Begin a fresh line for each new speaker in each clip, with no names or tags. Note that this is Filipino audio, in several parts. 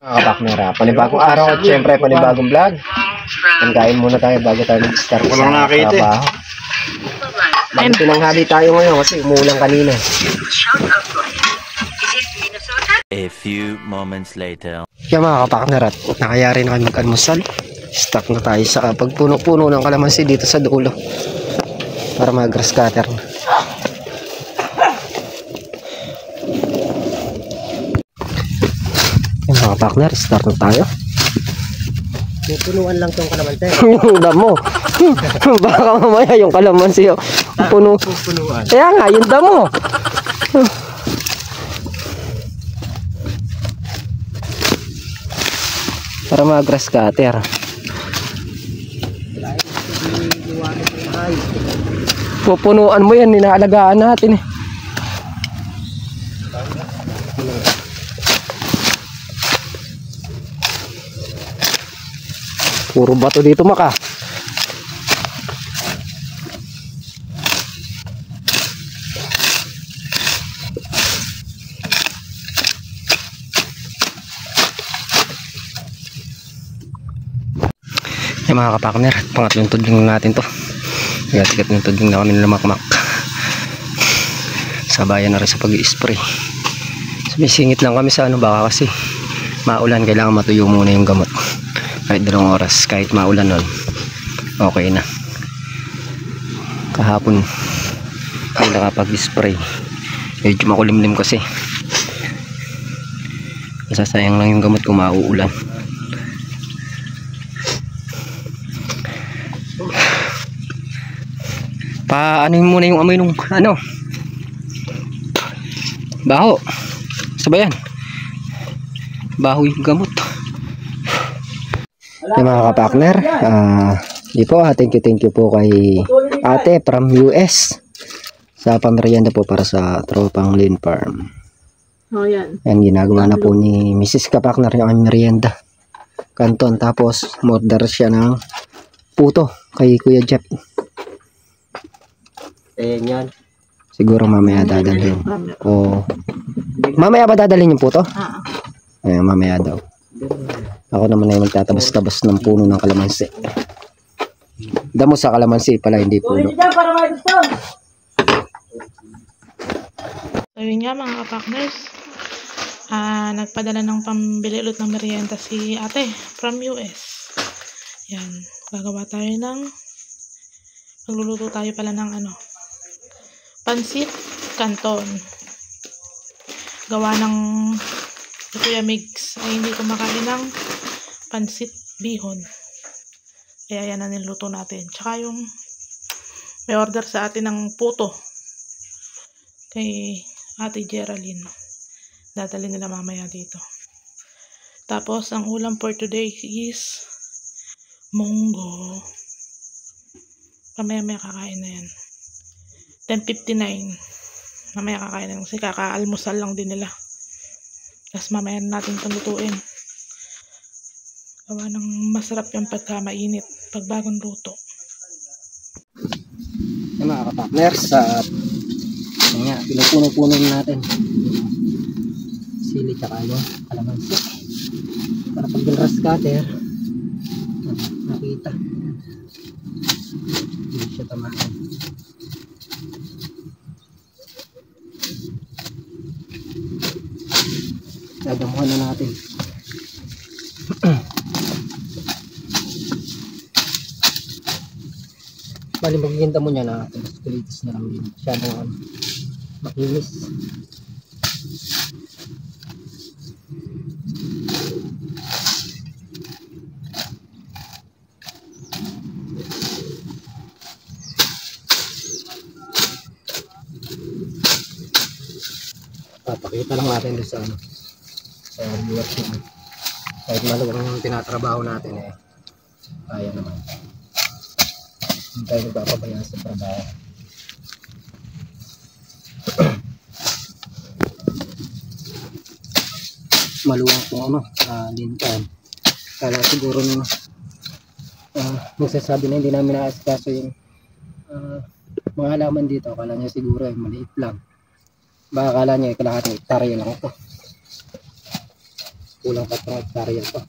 Mga kapaknera, panibagong araw at syempre panibagong vlog. Kain muna tayo bago tayo mag-start sa trabaho. Pinanghali tayo ngayon kasi umuulan kanina.
A few moments later.
Kaya mga kapaknera, nakayari na kami mag-almusal. Stuck na tayo sa pagpuno-puno ng kalamansi dito sa dulo para mag-grass cutter na. Mga partner, start na tayo. Punuan lang tong kalamansi. Damo. Baka mamaya yung kalamansi puno. Punuan. Kaya nga, yung damo. Para mag-grass cutter. Pupunuan mo yan, inaalagaan natin eh. Puro bato dito maka. Yung mga kapakner, pangatlong tudling natin to. Sikat ng tudling na kami nalamakmak. Sabayan na rin sa pag-i-spray. Sumisingit lang kami sa baka kasi maulan, kailangan matuyo muna yung gamot. Kahit 2 oras, kahit maulan nun, okay na. Kahapon ay nakapag-spray, medyo makulimlim kasi, masasayang lang yung gamot kung mauulan. Paanohin muna yung amoy nung baho, sabayan baho yung gamot. Yung mga kapakner, di po, thank you po kay ate from US sa pamerienda po para sa tropang Lynn Farm.
Oh, yan.
Yan, ginagawa na po ni Mrs. Kapakner yung aming merienda kanton, tapos order siya ng puto kay Kuya Jeff. Ayan yan, siguro mamaya dadalhin. O mamaya ba dadalhin yung puto? Ayan, mamaya daw. Ako naman ay magtatabas-tabas ng puno ng kalamansi. Damo sa kalamansi pala, hindi puno.
Ayun nga mga kapakners, nagpadala ng pambili ulit ng merienda si ate from US. Yan, gagawa tayo magluluto tayo pala ng pansit canton. Gawa ng Kuya Migs ay hindi kumakain ng pansit bihon. Kaya yan na niluto natin. Tsaka yung may order sa atin ng puto kay Ate Geraldine. Dadali nila mamaya dito. Tapos ang ulam for today is munggo. Mamaya kakain na yan. 10:59. Mamaya kakain na yan kasi kakaalmusal lang din nila. Tapos mamaya natin itong lutuin. Gawa ng masarap yung pagka mainit, pag bagong luto.
Yung mga kapakners, pinupuno-puno natin sili tsaka yung kalamansi para pag grass cutter nakita hindi siya tamaan. Dadamuhan na natin. Bali magiging damo niya na kulitis na lang din. Masyadong makinis. Papakita lang natin doon sa viewers naman. Kahit maluwang yung tinatrabaho natin kaya naman. Hindi tayo nagpapabayaan sa trabaho. Maluwang kung lintan. Kala siguro nung magsasabi na hindi namin naasikaso yung mga halaman dito. Kala niya siguro maliit lang. Baka akala niya kalahating hektarya lang ito. Kulang pa 3 hektarya pa.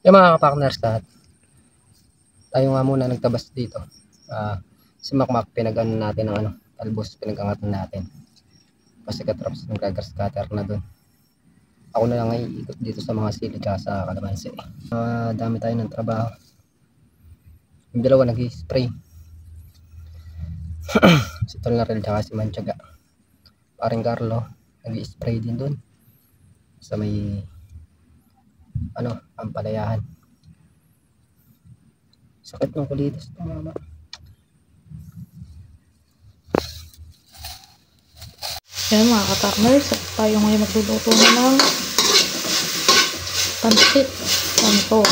Yung mga kapartners lahat, tayo nga muna nagtabas dito. Si Makmak pinag-ano natin ng talbos, pinag-angatan natin. Kasi katraps ng gagas cutter na doon. Ako na lang ay ikot dito sa mga sili at sa kalamansi. Dami tayo ng trabaho. Yung dalawa nag-spray. Si Tolnarel at si Manchaga. Paring Carlo nag-spray din doon sa may Ampalayahan. Sakit ng kulitis ito, mama.
Yan mga kapartners, tayo ngayon magluluto na ng pansit canton.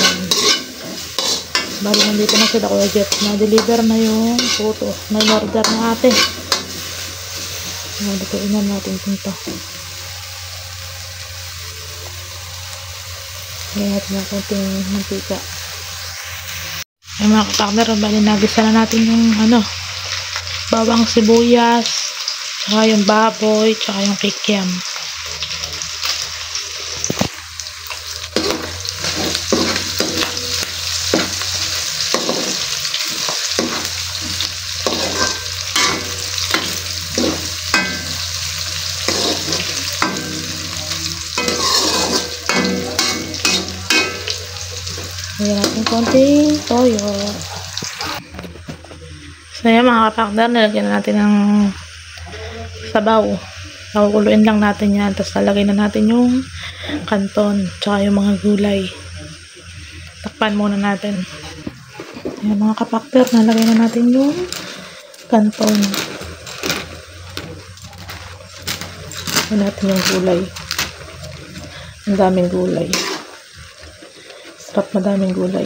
Bali nandito na sila Kuya Jeff, na-deliver na yung puto na order ng ate. Lutuin na natin ito. Ngayon natin ng konting mantika. Ay mga kapartner, bali nagisa na natin yung bawang sibuyas, tsaka yung baboy, tsaka yung kikiam. Lagyan natin konting toyo. So yan mga kapartner, nalagyan na natin ng sabaw. Nakukuluin lang natin yan. Tapos lalagay na natin yung kanton. Tsaka yung mga gulay. Takpan muna natin. Yan mga kapartner, nalagay na natin yung kanton. Takpan natin yung gulay. Ang daming gulay. Sarap, madaming gulay.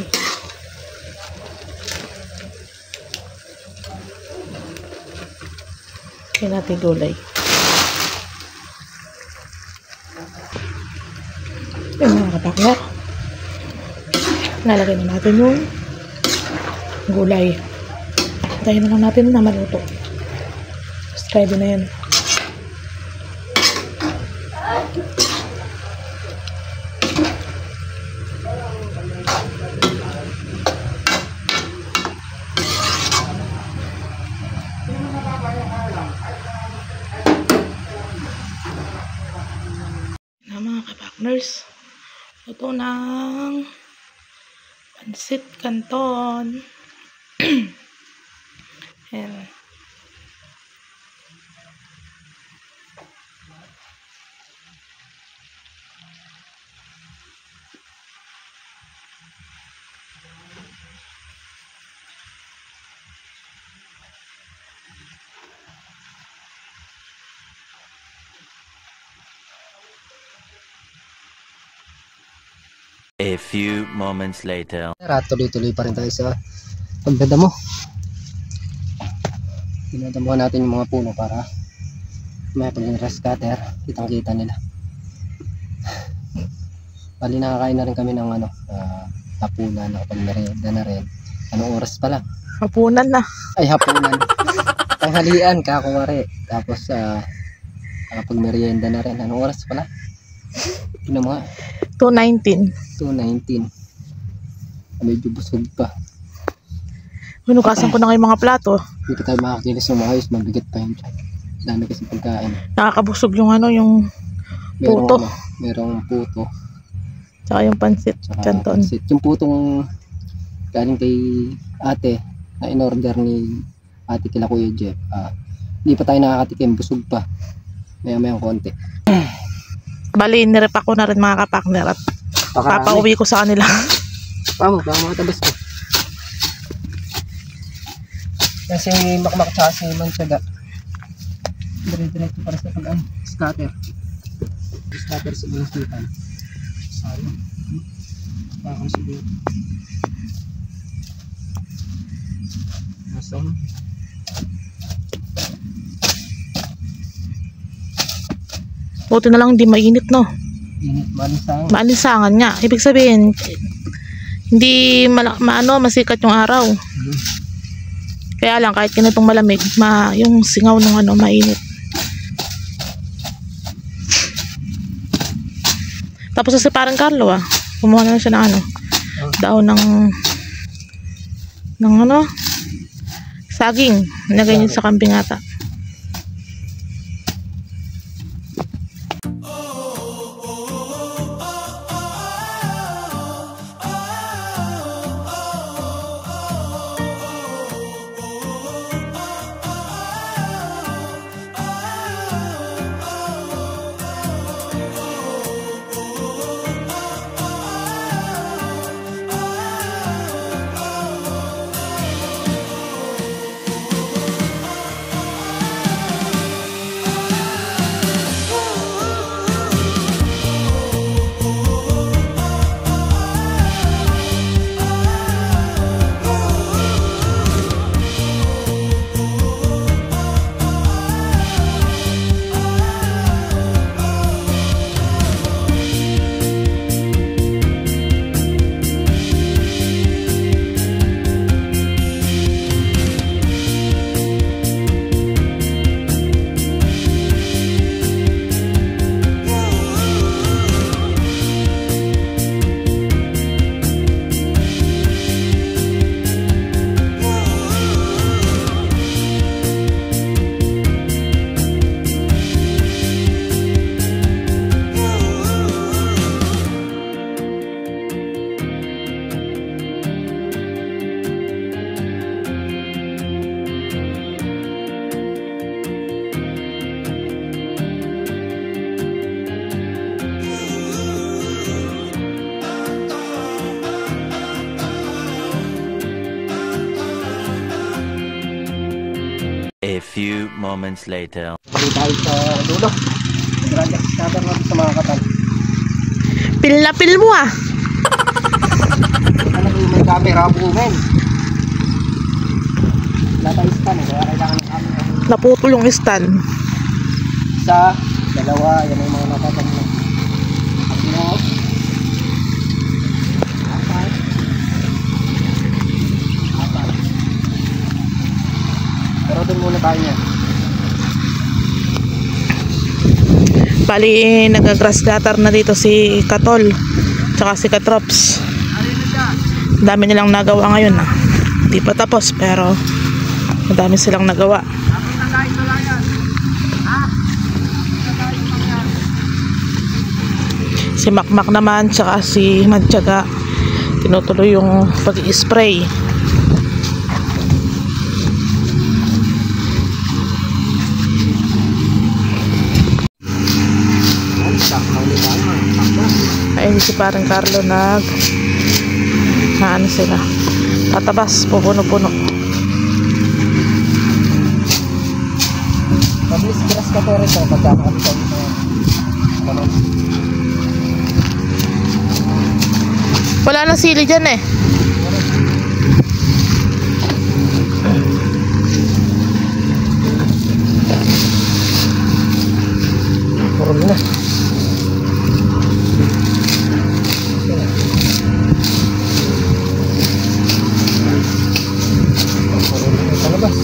Kaya natin gulay. Yung mga kapartner, lalagay na natin yung gulay. Tayo na lang natin na maluto. Just ready na yan. Mga kapartners, ito ng pansit canton. Ayan.
A few moments later.
Tuloy-tuloy pa rin tayo sa pagdadamo. Dinadamuhan natin yung mga puno para may pag-grass cutter, kitang-kita nila. Bali nakakain na rin kami ng hapunan, nakapag-merienda na rin. Anong oras pa lang?
Hapunan na.
Ay, hapunan. Tanghalian, kakumari. Tapos nakapag-merienda na rin. Anong oras pala? Tingnan mo nga.
2:19.
2:19. Medyo busog pa.
Hinugasan ko na yung mga plato.
Dito tayo makakilis ng maayos, mabigat pa yun dyan. Dami kasi pagkain.
Nakakabusog yung yung puto.
Merong puto.
Tsaka yung pansit. Canton.
Pansit. Yung putong galing kay ate na in-order ni ate kila Kuya Jeff. Hindi pa tayo nakakatikim, busog pa. Maya-mayang konti.
Bali, nirepack ko na rin mga kapakner at papauwi ko sa kanila.
Baka makatabas ko. Kasi makmak tsaka si Mansaga. Dire-diretso para sa scatter. Scatter sa mga sipan. Sayang. Baka siguro. Nasaan?
Buti na lang hindi mainit, no?
Init, maalisangan.
Maalisangan nga. Ibig sabihin, hindi masikat yung araw. Kaya lang, kahit ganitong malamig, yung singaw ng mainit. Tapos si parang Carlo, kumuha na siya ng daon ng saging. Nilagay niya sa kambing ata.
A few moments later.
Hindi tayo sa dulo. Nag-scatter natin sa mga katal.
Pil na pil mo
May camera po men. Wala tayong stand kaya kailangan ng camera.
naputol yung stand.
Isa, dalawa, yan yung mga natatanong. Apat. Pero doon muna tayo niya.
Bali, nag-grass cutter na dito si Katol tsaka si Katrops. Dami nilang nagawa ngayon Hindi pa tapos pero madami silang nagawa. Si Makmak naman tsaka si Madjaga tinutuloy yung pag-i-spray. Ayun si parang Carlo ano sila tatabas, pupuno-puno.
Mabilis grass ka to rin magkakakabit sa
Wala nang sili dyan eh.
Marami na. Marami na sa labas.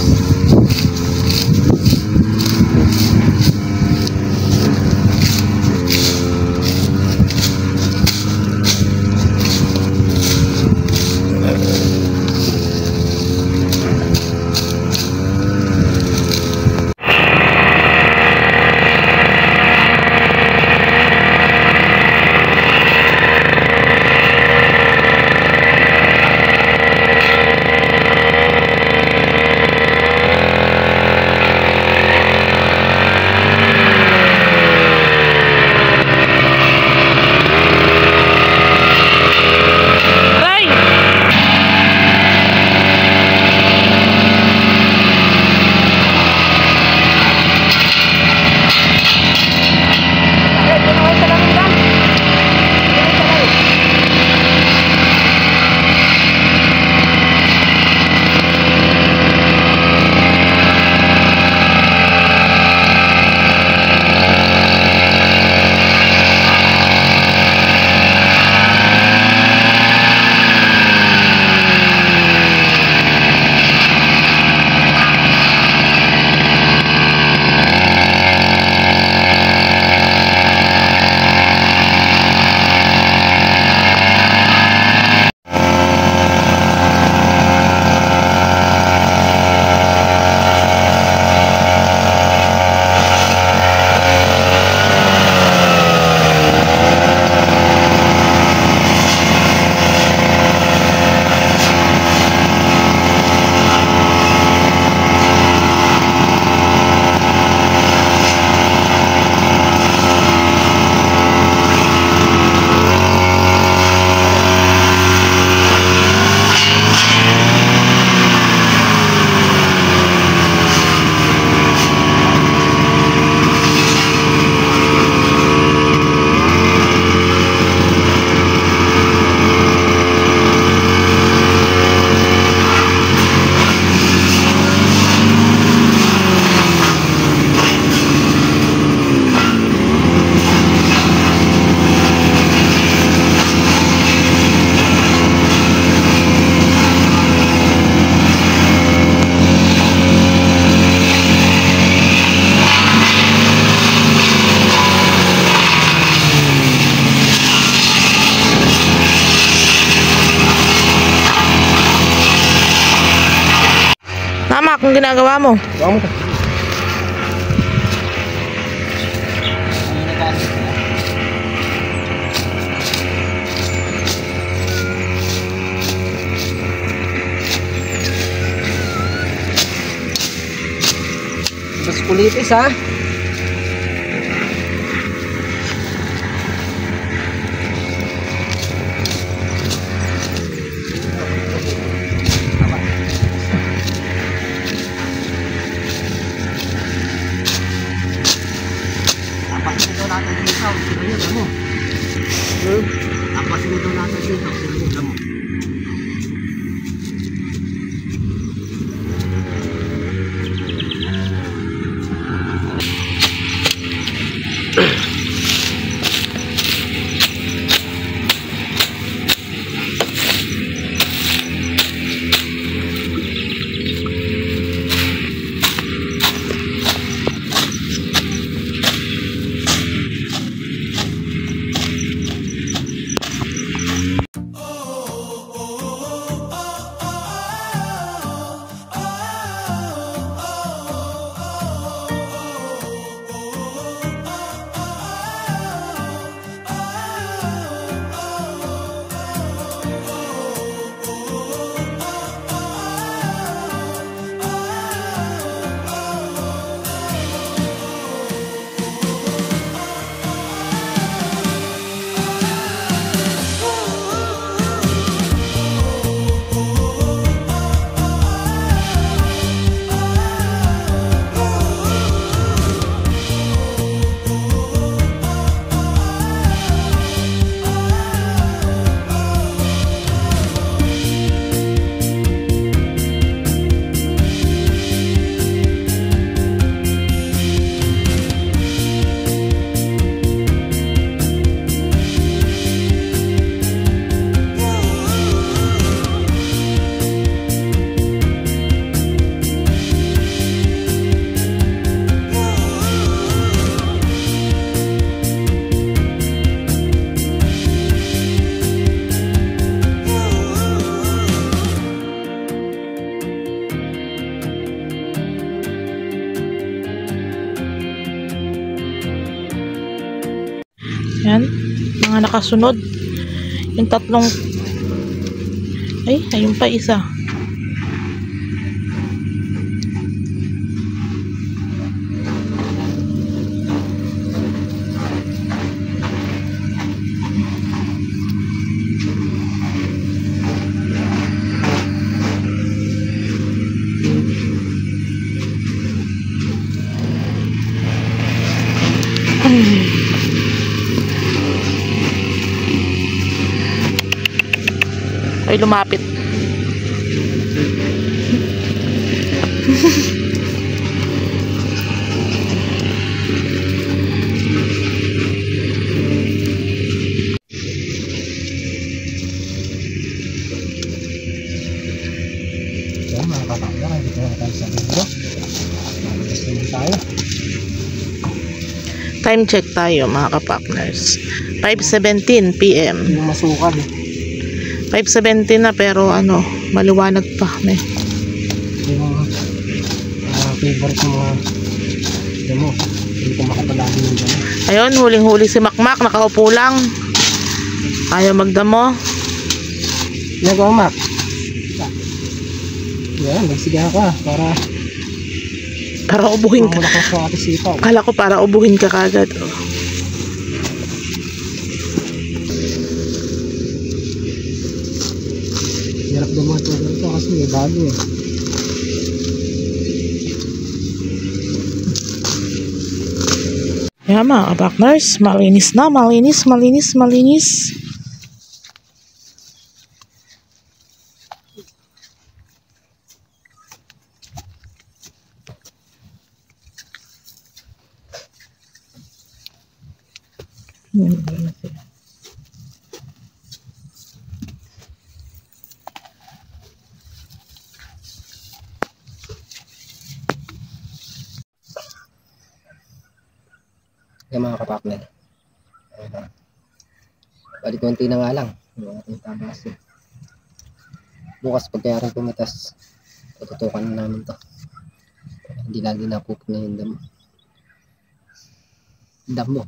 Mama, kung ginagawa mo.
Gawa mo to. Mas kulitis ha.
Yan. Mga nakasunod. Yung tatlong... Ay, ayun pa isa. Ay, lumapit.
Yan mga kapakner, dito na tayo sa video. Malas naman tayo.
Time check tayo mga kapartners. 5:17 PM.
Yung masukal eh.
5:17 na pero ano, maliwanag pa.
Yung favorite mo damo. Hindi ko makapalagi yung damo.
Ayun, huling-huli si Makmak, nakaupo lang. Ayaw magdamo.
Nagawa Mac. Yan, nagsigahan ka para
ubuhin ka.
mula ko sa ating sipaw.
Kala ko para ubuhin ka kagad. Oh.
Hirap daw mga tugal ito kasi may bago eh.
Yan mga kapartners, malinis na, malinis.
Yan mga kapakner. Bali konti na nga lang yung ating tabas eh. Bukas pagkayaran pumitas, tututukan na namin to. Hindi lagi napupunan yung damo.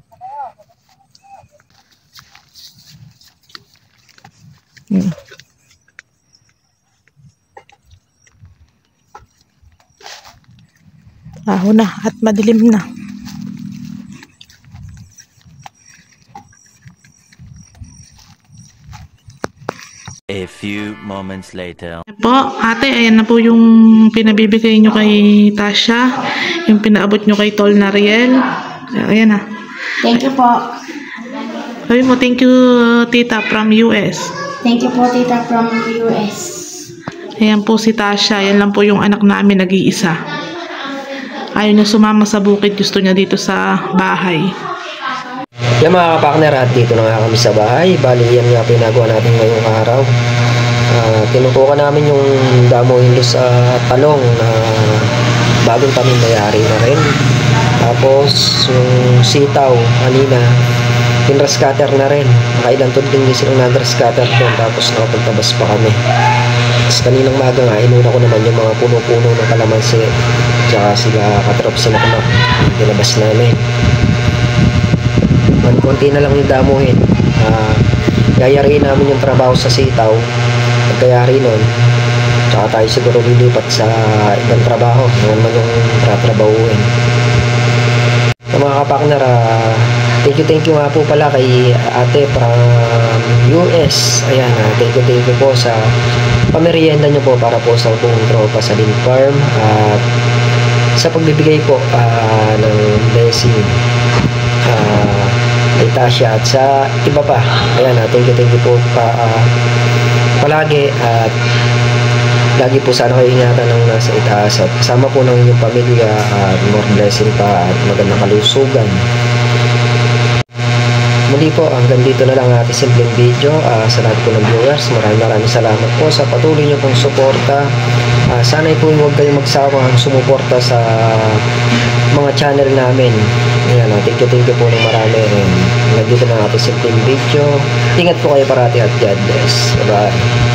Aho na at madilim na.
A few moments later.
Po, ate, ayan na po yung pinabibigay nyo kay Tasha. Yung pinaabot nyo kay Tol Nariel. Ayan na.
Thank you po.
Sabi mo, thank you, tita, from US.
Thank you po, tita, from US.
Ayan po si Tasha. Yan lang po yung anak namin, nag-iisa. Ayaw niya sumama sa bukid. Gusto niya dito sa bahay.
Yan mga kapakner, at dito na nga kami sa bahay. Bali yan nga pinagawa natin ngayong araw. Tinutukan namin yung damo hindi sa talong na bagong paminayari na rin. Tapos yung sitaw kanina, pinras cutter na rin. Nakailan tudling din silang nag-ras cutter doon. Tapos nakapagtabas pa kami. Tapos kaninang maga nga, inuna ko naman yung mga puno-puno ng kalamansi. Tsaka sila katrop si Makmak. Nilabas namin. Konti na lang yung damuhin. Yayariin namin yung trabaho sa sitaw. Pagkayari nun, tsaka tayo siguro lilipat sa ibang trabaho. Naman man yung tratrabahuin. Sa mga kapakner, thank you nga po pala kay ate from US. Ayan, thank you po sa pamerienda nyo po para po sa buong tropa sa Link Farm. At sa pagbibigay po ng blessing kay Tasha at sa iba pa. Ayan, thank you po palagi at lagi po sana kayo ingatan ng nasa itaas at kasama po ng inyong pamilya at more blessing pa at magandang kalusugan. Muli po, hanggang dito na lang ating simpleng video. Sa lahat po ng viewers, maraming salamat po sa patuloy nyo pong suporta. Sana'y po huwag kayong magsawang sumuporta sa mga channel namin. Ayan, thank you po ng marami. Hanggang dito na ating simpleng video. Ingat po kayo parati at God bless. Bye-bye.